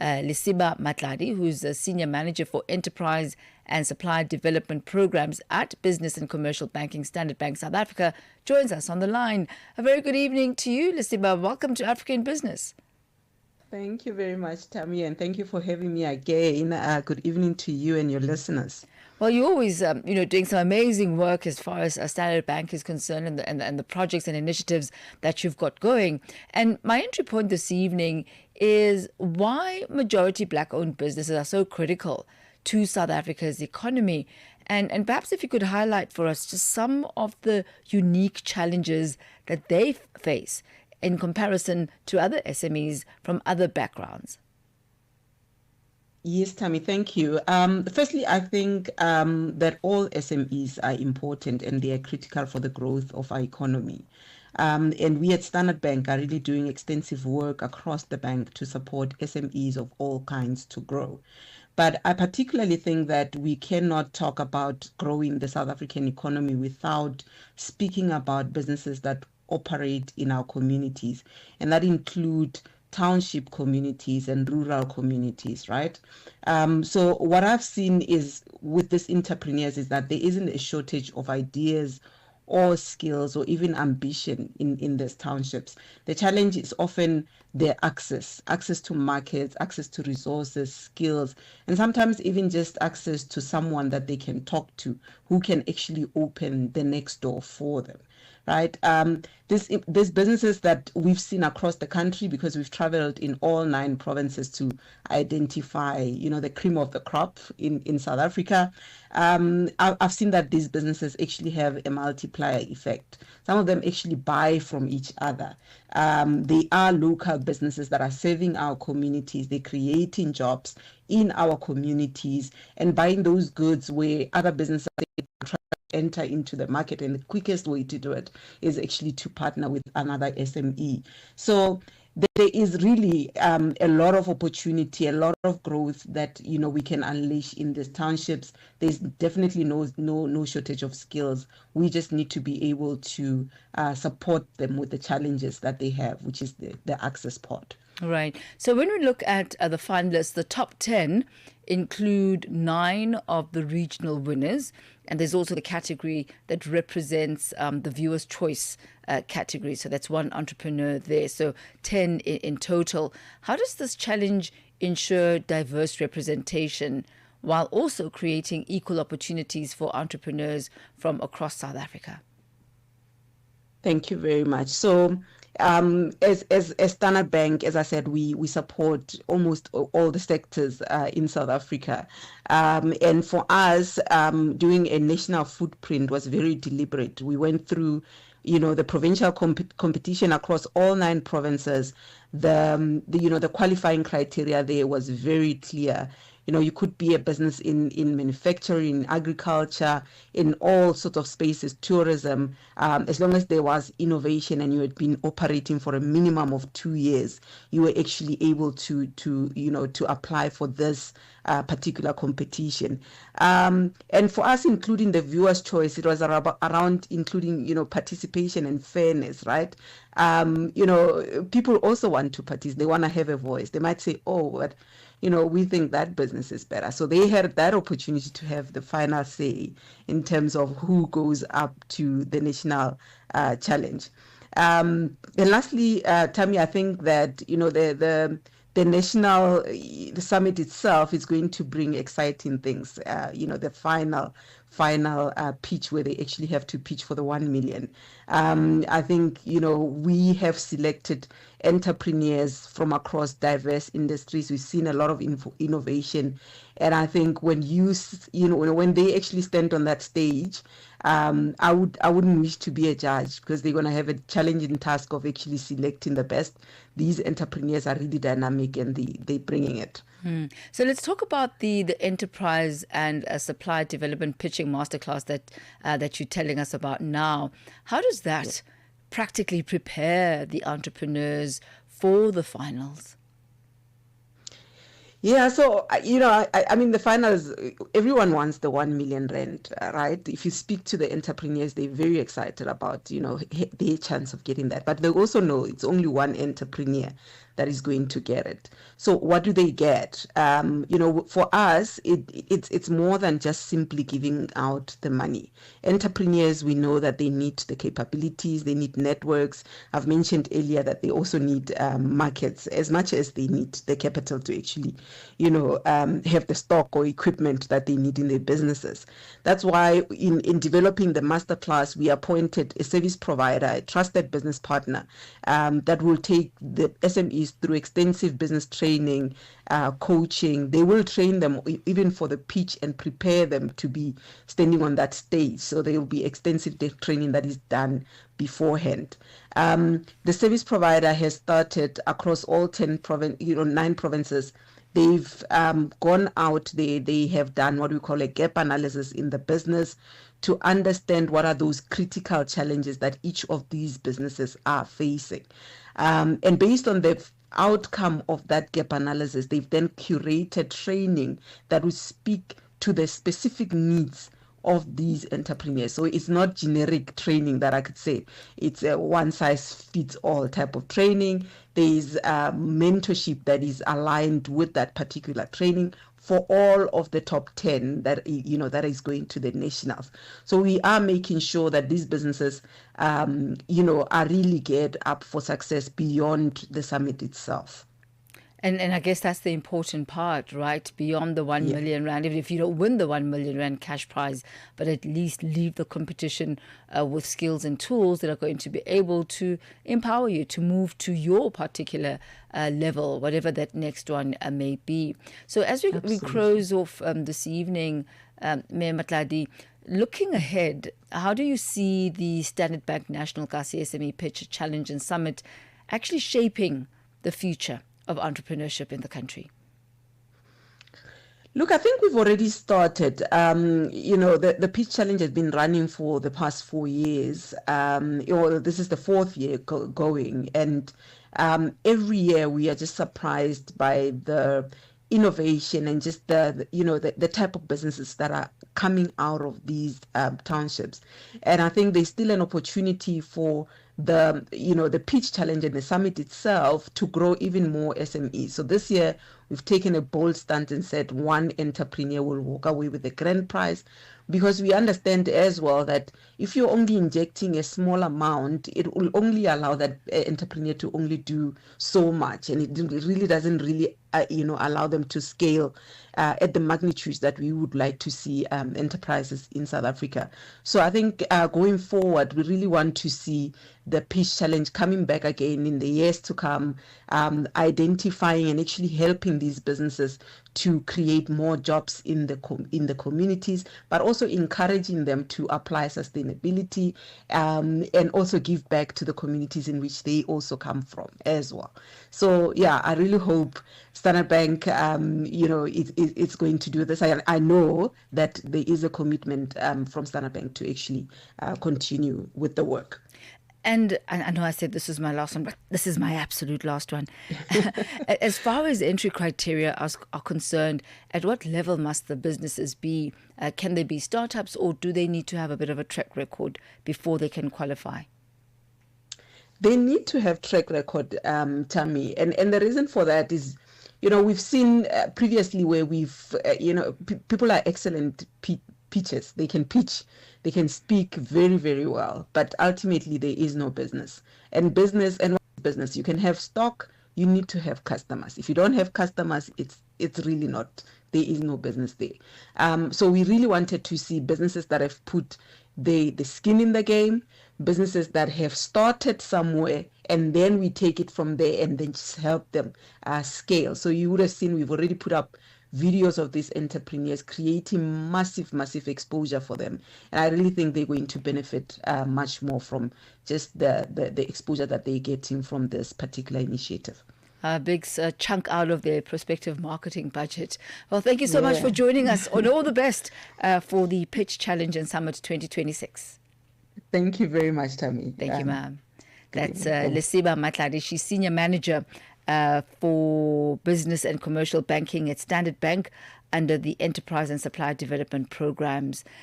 Lesiba Matladi, who's a Senior Manager for Enterprise and Supply Development Programs at Business and Commercial Banking, Standard Bank South Africa, joins us on the line. A very good evening to you, Lesiba. Welcome to Africa in Business. Thank you very much, Thami, and thank you for having me again. Good evening to you and your listeners. Well, you're always, doing some amazing work as far as Standard Bank is concerned, and the projects and initiatives that you've got going. And my entry point this evening is why majority Black-owned businesses are so critical to South Africa's economy. And perhaps if you could highlight for us just some of the unique challenges that they face in comparison to other SMEs from other backgrounds. Yes, Thami, thank you. Firstly, I think that all SMEs are important and they are critical for the growth of our economy. And we at Standard Bank are really doing extensive work across the bank to support SMEs of all kinds to grow. But I particularly think that we cannot talk about growing the South African economy without speaking about businesses that operate in our communities, and that include township communities and rural communities, right? So what I've seen is with these entrepreneurs is that there isn't a shortage of ideas or skills or even ambition in these townships. The challenge is often their access to markets, access to resources, skills, and sometimes even just access to someone that they can talk to who can actually open the next door for them. Right, these businesses that we've seen across the country, because we've traveled in all 9 provinces to identify, the cream of the crop in South Africa. I've seen that these businesses actually have a multiplier effect. Some of them actually buy from each other. They are local businesses that are serving our communities. They're creating jobs in our communities and buying those goods where other businesses enter into the market, and the quickest way to do it is actually to partner with another SME. So there is really a lot of opportunity, a lot of growth that we can unleash in these townships. There's definitely no shortage of skills. We just need to be able to support them with the challenges that they have, which is the access part. Right. So when we look at the finalists, the top 10 include 9 of the regional winners, and there's also the category that represents the viewer's choice category. So that's one entrepreneur there. So 10 in total. How does this challenge ensure diverse representation while also creating equal opportunities for entrepreneurs from across South Africa? Thank you very much. So as Standard Bank, as I said, we support almost all the sectors in South Africa. And for us, doing a national footprint was very deliberate. We went through, the provincial competition across all 9 provinces. The qualifying criteria there was very clear. You could be a business in manufacturing, agriculture, in all sorts of spaces, tourism, as long as there was innovation and you had been operating for a minimum of 2 years, you were actually able to apply for this particular competition. And for us, including the viewer's choice, it was around including, participation and fairness, right? People also want to participate. They want to have a voice. They might say, oh, but we think that business is better. So they had that opportunity to have the final say in terms of who goes up to the national challenge. And lastly, Thami, I think that, the national the summit itself is going to bring exciting things. The final pitch where they actually have to pitch for the 1 million. I think, we have selected entrepreneurs from across diverse industries. We've seen a lot of innovation. And I think when when they actually stand on that stage, I wouldn't wish to be a judge, because they're going to have a challenging task of actually selecting the best. These entrepreneurs are really dynamic and they're bringing it. So let's talk about the enterprise and supply development pitching masterclass that you're telling us about now. How does that practically prepare the entrepreneurs for the finals? Yeah, so I mean, the finals. Everyone wants the 1 million rand, right? If you speak to the entrepreneurs, they're very excited about their chance of getting that. But they also know it's only one entrepreneur that is going to get it. So what do they get? For us, it's more than just simply giving out the money. Entrepreneurs, we know that they need the capabilities, they need networks. I've mentioned earlier that they also need markets as much as they need the capital to actually, have the stock or equipment that they need in their businesses. That's why in developing the masterclass, we appointed a service provider, a trusted business partner that will take the SMEs through extensive business training, coaching. They will train them even for the pitch and prepare them to be standing on that stage. So there will be extensive training that is done beforehand. The service provider has started across all 9 provinces. They've gone out there. They have done what we call a gap analysis in the business to understand what are those critical challenges that each of these businesses are facing. And based on the outcome of that gap analysis, they've then curated training that will speak to the specific needs of these entrepreneurs. So it's not generic training that I could say. It's a one-size-fits-all type of training. There's mentorship that is aligned with that particular training for all of the top 10 that is going to the nationals. So we are making sure that these businesses are really geared up for success beyond the summit itself. And I guess that's the important part, right? Beyond the 1 million rand, even if you don't win the 1 million rand cash prize, but at least leave the competition with skills and tools that are going to be able to empower you to move to your particular level, whatever that next one may be. So as we close off this evening, Mayor Matladi, looking ahead, how do you see the Standard Bank National Kasi SME Pitch Challenge and Summit actually shaping the future of entrepreneurship in the country? Look, I think we've already started. The Pitch Challenge has been running for the past 4 years. This is the 4th year going. And every year we are just surprised by the innovation and just the type of businesses that are coming out of these townships. And I think there's still an opportunity for the Pitch Challenge and the summit itself to grow even more SMEs. So this year we've taken a bold stance and said one entrepreneur will walk away with the grand prize, because we understand as well that if you're only injecting a small amount, it will only allow that entrepreneur to only do so much, and it really doesn't allow them to scale at the magnitudes that we would like to see enterprises in South Africa. So I think going forward, we really want to see the Pitch Challenge coming back again in the years to come, identifying and actually helping these businesses to create more jobs in the communities, but also encouraging them to apply sustainability and also give back to the communities in which they also come from as well. So yeah, I really hope Standard Bank, it's going to do this. I know that there is a commitment from Standard Bank to actually continue with the work. And I know I said this is my last one, but this is my absolute last one. As far as entry criteria are concerned, at what level must the businesses be? Can they be startups, or do they need to have a bit of a track record before they can qualify? They need to have track record, Thami. And the reason for that is, we've seen previously where we've, people are excellent pitchers. They can pitch, they can speak very, very well, but ultimately there is no business. And business, you can have stock, you need to have customers. If you don't have customers, it's really not, there is no business there. So we really wanted to see businesses that have put the skin in the game, businesses that have started somewhere, and then we take it from there and then just help them scale. So you would have seen we've already put up videos of these entrepreneurs creating massive exposure for them, and I really think they're going to benefit much more from just the exposure that they're getting from this particular initiative. A big chunk out of their prospective marketing budget. Well, thank you so much for joining us, and all the best for the Pitch Challenge and Summit 2026. Thank you very much, Thami. Thank you, ma'am. That's Lesiba Matladi. She's Senior Manager for business and commercial banking at Standard Bank under the Enterprise and Supply Development Programs.